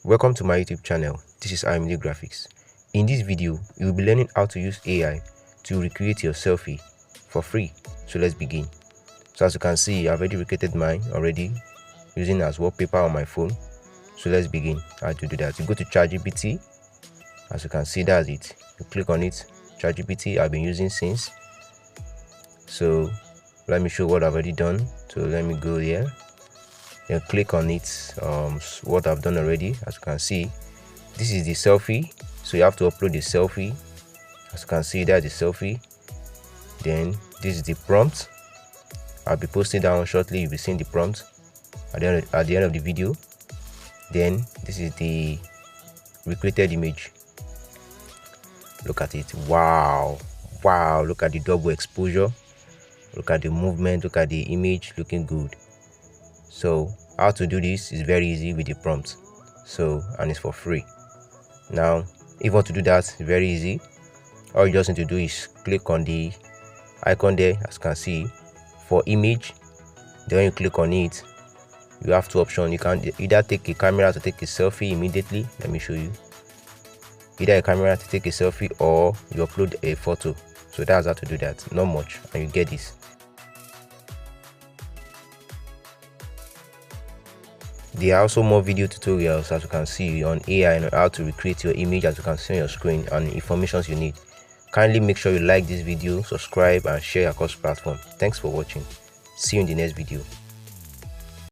Welcome to my YouTube channel. This is IMD Graphics. In this video, you will be learning how to use AI to recreate your selfie for free. So let's begin. So as you can see, I've already recreated mine using as wallpaper on my phone. So let's begin how to do that. You go to ChatGPT. As you can see, that's it. You click on it. ChatGPT I've been using since. So let me show what I've already done. So let me go here. Then click on it, what I've done already. As you can see, this is the selfie, so you have to upload the selfie. As you can see, that's the selfie. Then this is the prompt. I'll be posting that one shortly. You'll be seeing the prompt at the end of the video. Then this is the recreated image. Look at it. Wow, look at the double exposure, look at the movement, look at the image looking good. So how to do this is very easy with the prompt, and it's for free. Now if you want to do that, it's very easy. All you just need to do is click on the icon there, as you can see, for image. Then when you click on it, you have two options. You can either take a camera to take a selfie immediately. Let me show you. Either a camera to take a selfie or you upload a photo. So that's how to do that. Not much, and you get this. There are also more video tutorials, as you can see, on AI and how to recreate your image, as you can see on your screen, and information you need. Kindly make sure you like this video, subscribe, and share across platform. Thanks for watching. See you in the next video.